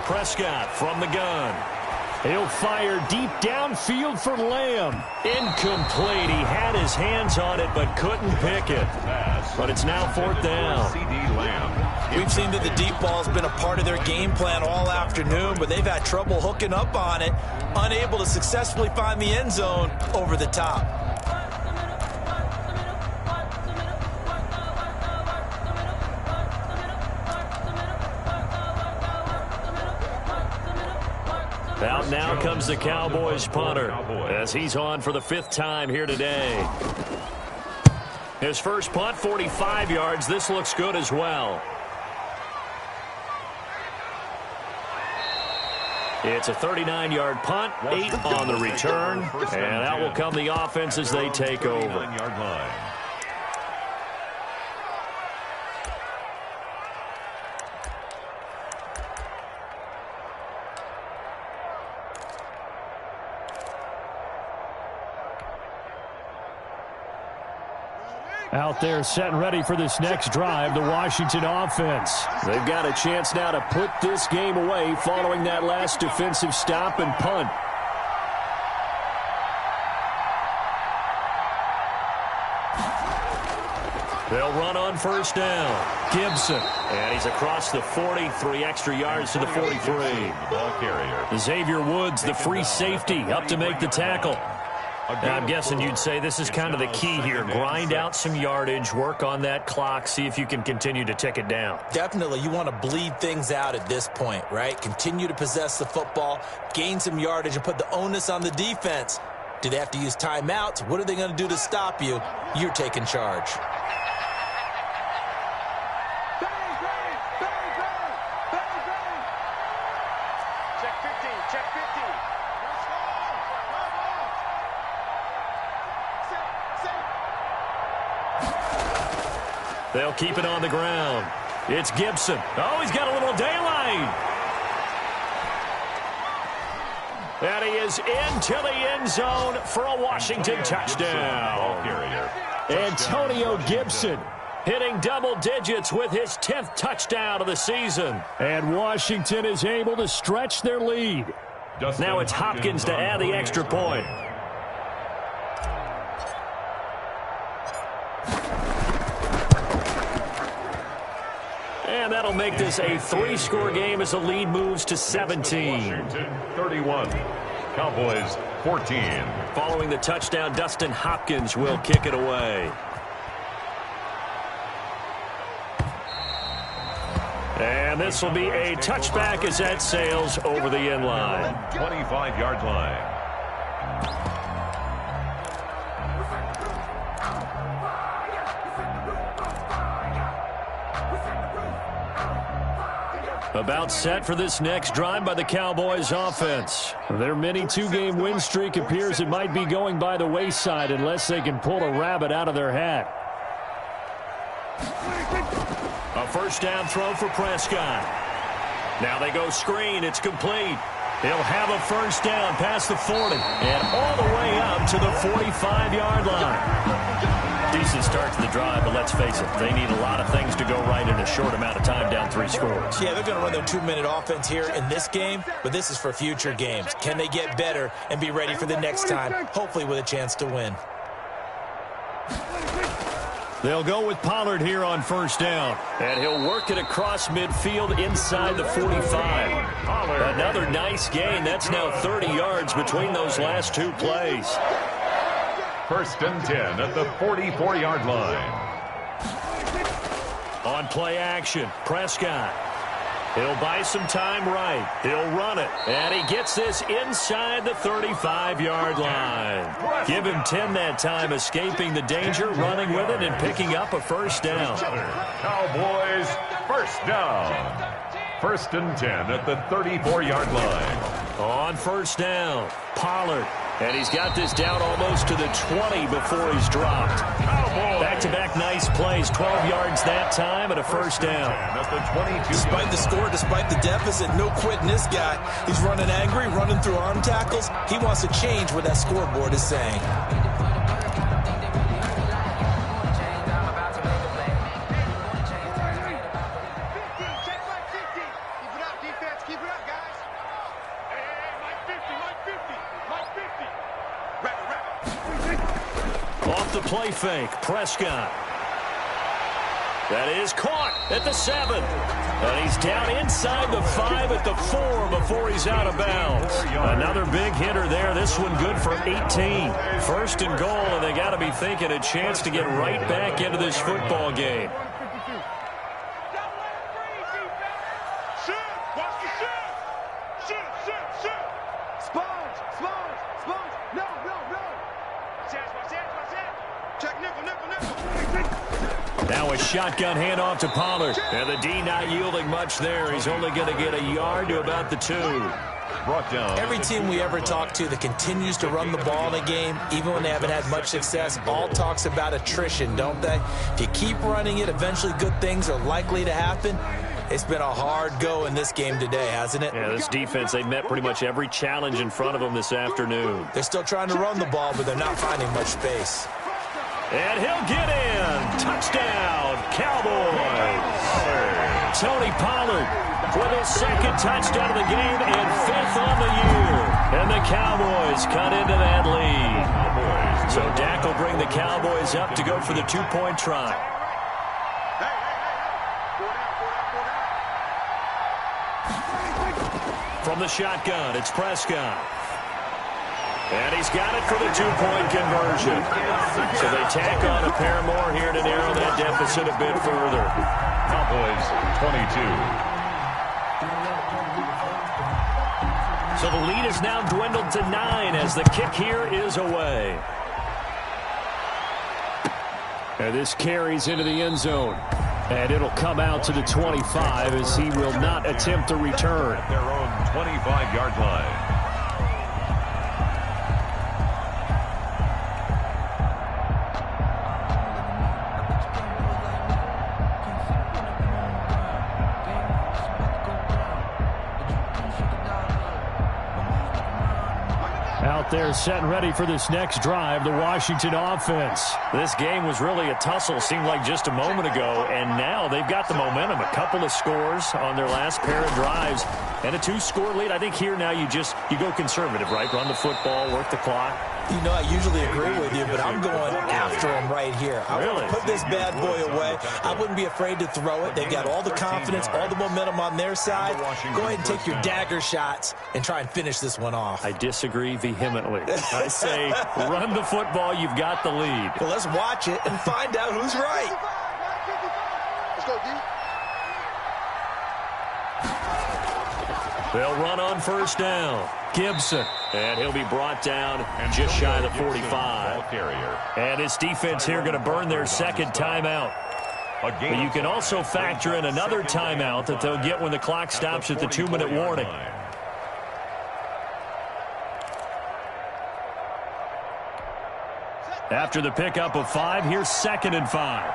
Prescott from the gun. He'll fire deep downfield for Lamb. Incomplete. He had his hands on it but couldn't pick it. But it's now 4th down. We've seen that the deep ball has been a part of their game plan all afternoon, but they've had trouble hooking up on it, unable to successfully find the end zone over the top. Out now comes the Cowboys punter as he's on for the 5th time here today. His first punt, 45 yards. This looks good as well. It's a 39-yard punt, 8 on the return, and out will come the offense as they take over. Out there set and ready for this next drive, the Washington offense. They've got a chance now to put this game away following that last defensive stop and punt. They'll They'll run on first down. Gibson. And he's across the 40, 3 extra yards to the 43. Ball carrier. Xavier Woods, the free safety, up to make the tackle. Now, I'm guessing you'd say this is kind of the key here. Grind out some yardage, work on that clock, see if you can continue to tick it down. Definitely, you want to bleed things out at this point, right? Continue to possess the football, gain some yardage, and put the onus on the defense. Do they have to use timeouts? What are they going to do to stop you? You're taking charge. Check 15, check 15. They'll keep it on the ground. It's Gibson. Oh, he's got a little daylight. And he is into the end zone for a Washington touchdown. Antonio Gibson hitting double digits with his 10th touchdown of the season. And Washington is able to stretch their lead. Now it's Hopkins to add the extra point. And that'll make this a 3-score game as the lead moves to 17. Washington 31, Cowboys 14. Following the touchdown, Dustin Hopkins will kick it away. And this will be a touchback as that sails over the end line. 25-yard line. About set for this next drive by the Cowboys offense. Their mini 2-game win streak appears it might be going by the wayside unless they can pull a rabbit out of their hat. A first down throw for Prescott. Now they go screen. It's complete. He'll have a first down past the 40 and all the way up to the 45-yard line. Decent start to the drive, but let's face it, they need a lot of things to go right in a short amount of time, down 3 scores. Yeah, they're going to run their 2-minute offense here in this game, but this is for future games. Can they get better and be ready for the next time, hopefully with a chance to win? They'll go with Pollard here on first down, and he'll work it across midfield inside the 45. Another nice gain. That's now 30 yards between those last 2 plays. First and 10 at the 44-yard line. On play action, Prescott. He'll buy some time right. He'll run it. And he gets this inside the 35-yard line. Give him 10 that time, escaping the danger, running with it, and picking up a first down. Cowboys first down. First and 10 at the 34-yard line. On first down, Pollard. And he's got this down almost to the 20 before he's dropped. Back-to-back nice plays, 12 yards that time and a first down. Despite the score, despite the deficit, no quitting this guy. He's running angry, running through arm tackles. He wants to change what that scoreboard is saying. Off the play fake, Prescott. That is caught at the 7. And he's down inside the 5 at the 4 before he's out of bounds. Another big hitter there. This one good for 18. First and goal, and they got to be thinking a chance to get right back into this football game. Now a shotgun handoff to Pollard. And the D not yielding much there. He's only going to get a yard to about the 2. Every team we ever talk to that continues to run the ball in a game, even when they haven't had much success, all talks about attrition, don't they? If you keep running it, eventually good things are likely to happen. It's been a hard go in this game today, hasn't it? Yeah, this defense, they've met pretty much every challenge in front of them this afternoon. They're still trying to run the ball, but they're not finding much space. And he'll get in. Touchdown, Cowboys. Tony Pollard with his 2nd touchdown of the game and 5th on the year. And the Cowboys cut into that lead. So Dak will bring the Cowboys up to go for the 2-point try. From the shotgun, it's Prescott. And he's got it for the two-point conversion. So they tack on a pair more here to narrow that deficit a bit further. Cowboys 22. So the lead is now dwindled to 9 as the kick here is away. And this carries into the end zone. And it'll come out to the 25 as he will not attempt to return. At their own 25-yard line. Out there set and ready for this next drive, the Washington offense. This game was really a tussle, seemed like just a moment ago, and now they've got the momentum. A couple of scores on their last pair of drives and a 2-score lead. I think here now you go conservative, right? Run the football, work the clock. You know, I usually agree with you, but I'm going after him right here. I want to put this bad boy away. I wouldn't be afraid to throw it. They've got all the confidence, all the momentum on their side. Go ahead and take your dagger shots and try and finish this one off. I disagree vehemently. I say run the football. You've got the lead. Well, let's watch it and find out who's right. Let's go, D. They'll run on first down. Gibson. And he'll be brought down just shy of the 45. And his defense here going to burn their second timeout. But you can also factor in another timeout that they'll get when the clock stops at the 2-minute warning. After the pickup of 5, here's 2nd and 5.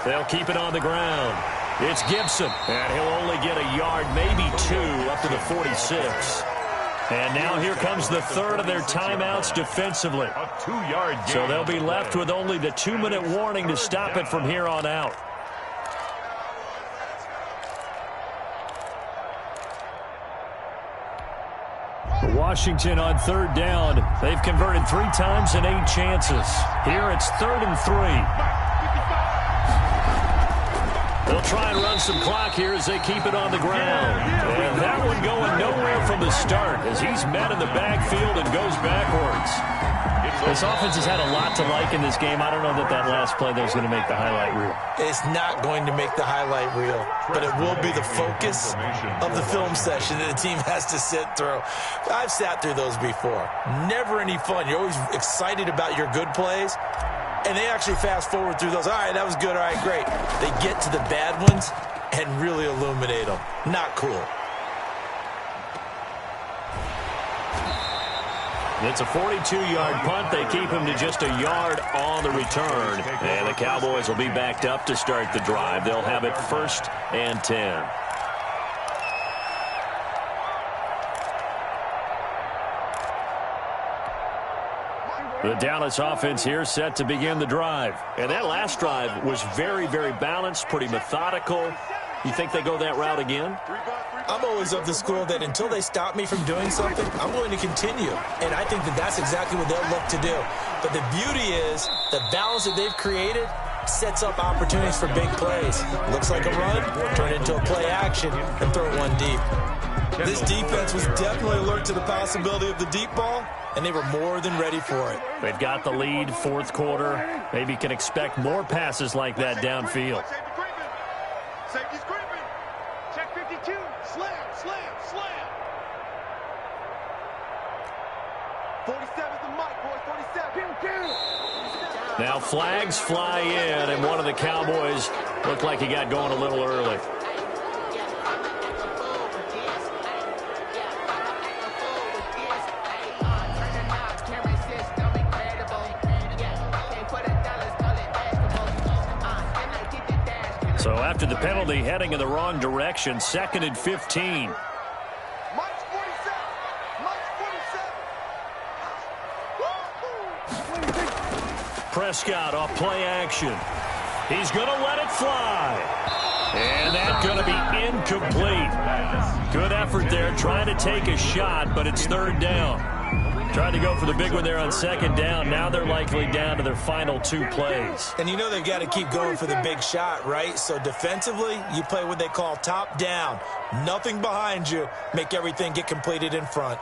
They'll keep it on the ground. It's Gibson, and he'll only get a yard, maybe 2, up to the 46. And now here comes the third of their timeouts defensively. A 2-yard gain. So they'll be left with only the 2-minute warning to stop it from here on out. Washington on third down. They've converted 3 times and 8 chances. Here it's 3rd and 3. They'll try and run some clock here as they keep it on the ground. And that one going nowhere from the start as he's met in the backfield and goes backwards. This offense has had a lot to like in this game. I don't know that last play there is going to make the highlight reel. It's not going to make the highlight reel, but it will be the focus of the film session that the team has to sit through. I've sat through those before. Never any fun. You're always excited about your good plays. And they actually fast forward through those. All right, that was good. All right, great. They get to the bad ones and really illuminate them. Not cool. It's a 42-yard punt. They keep him to just a yard on the return. And the Cowboys will be backed up to start the drive. They'll have it 1st and 10. The Dallas offense here set to begin the drive. And that last drive was very, very balanced, pretty methodical. You think they go that route again? I'm always of the school that until they stop me from doing something, I'm going to continue. And I think that that's exactly what they'll look to do. But the beauty is the balance that they've created sets up opportunities for big plays. Looks like a run, turn it into a play action, and throw one deep. This defense was definitely alert to the possibility of the deep ball, and they were more than ready for it. They've got the lead, 4th quarter. Maybe can expect more passes like that downfield. Safety's creeping. Check 52. Slam, slam, slam. 47's the mic, boys. 47. Now flags fly in, and one of the Cowboys looked like he got going a little early. So after the penalty, heading in the wrong direction, 2nd and 15. Mike's 47. Mike's 47. Prescott off play action. He's going to let it fly. And that's going to be incomplete. Good effort there trying to take a shot, but it's third down. Tried to go for the big one there on second down. Now they're likely down to their final 2 plays. And you know they've got to keep going for the big shot, right? So defensively, you play what they call top down. Nothing behind you. Make everything get completed in front.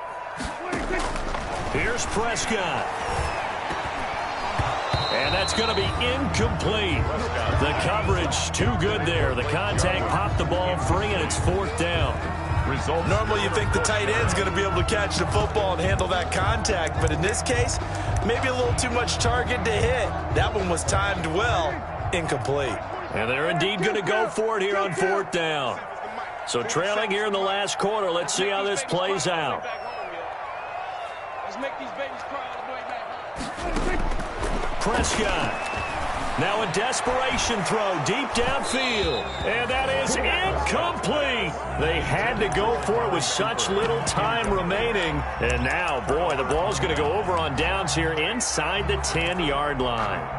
Here's Prescott. And that's going to be incomplete. The coverage too good there. The contact popped the ball free, and it's fourth down. Normally you think the tight end's going to be able to catch the football and handle that contact, but in this case, maybe a little too much target to hit. That one was timed well. Incomplete. And they're indeed going to go for it here on fourth down. So trailing here in the last quarter. Let's see how this plays out. Let's make these babies cry all the way back. Prescott. Now a desperation throw deep downfield. And that is incomplete. They had to go for it with such little time remaining. And now, boy, the ball's going to go over on downs here inside the 10-yard line.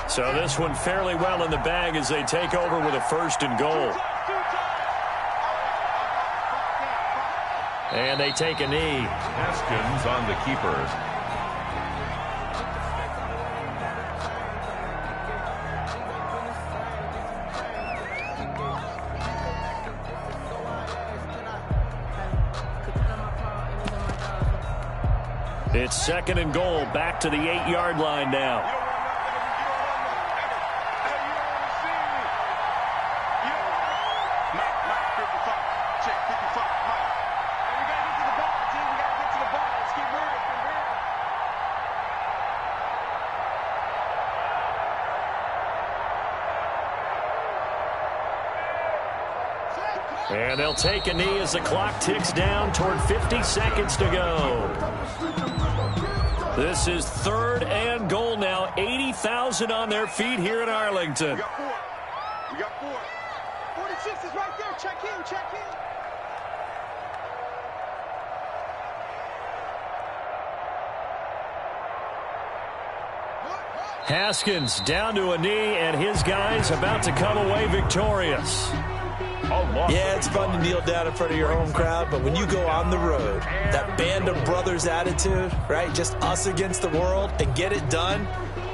So this one fairly well in the bag as they take over with a first and goal. And they take a knee. Haskins on the keeper. It's second and goal, back to the 8-yard line now. And they'll take a knee as the clock ticks down toward 50 seconds to go. This is third and goal now. 80,000 on their feet here in Arlington. We got 4. We got 4. 46 is right there. Check in. Check in. Haskins down to a knee, and his guys about to come away victorious. Yeah, it's fun to kneel down in front of your home crowd, but when you go on the road, that band of brothers attitude, right, just us against the world, and get it done,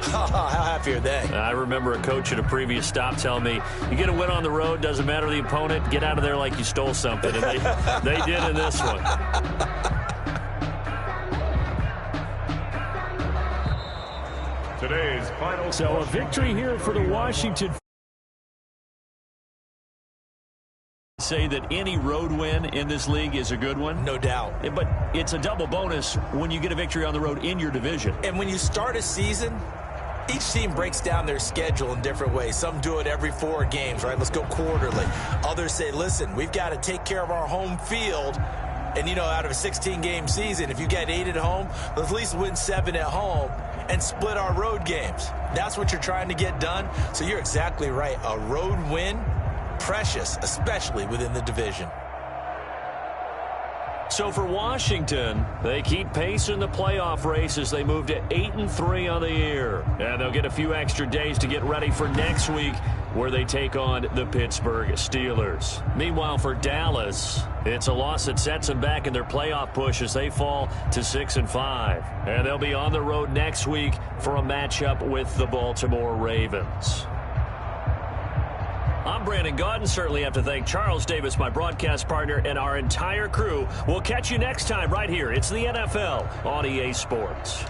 how happy are they? I remember a coach at a previous stop telling me, you get a win on the road, doesn't matter the opponent, get out of there like you stole something, and they did in this one. Today's final. So a victory here for the Washington. Say that any road win in this league is a good one. No doubt. But it's a double bonus when you get a victory on the road in your division. And when you start a season, each team breaks down their schedule in different ways. Some do it every 4 games, right? Let's go quarterly. Others say, listen, we've got to take care of our home field. And, you know, out of a 16-game season, if you get 8 at home, let's at least win 7 at home and split our road games. That's what you're trying to get done. So you're exactly right. A road win, precious, especially within the division. So for Washington, they keep pace in the playoff race as they move to 8-3 on the year. And they'll get a few extra days to get ready for next week, where they take on the Pittsburgh Steelers. Meanwhile, for Dallas, it's a loss that sets them back in their playoff push as they fall to 6-5. And they'll be on the road next week for a matchup with the Baltimore Ravens. I'm Brandon Gaudin. Certainly have to thank Charles Davis, my broadcast partner, and our entire crew. We'll catch you next time right here. It's the NFL on EA Sports.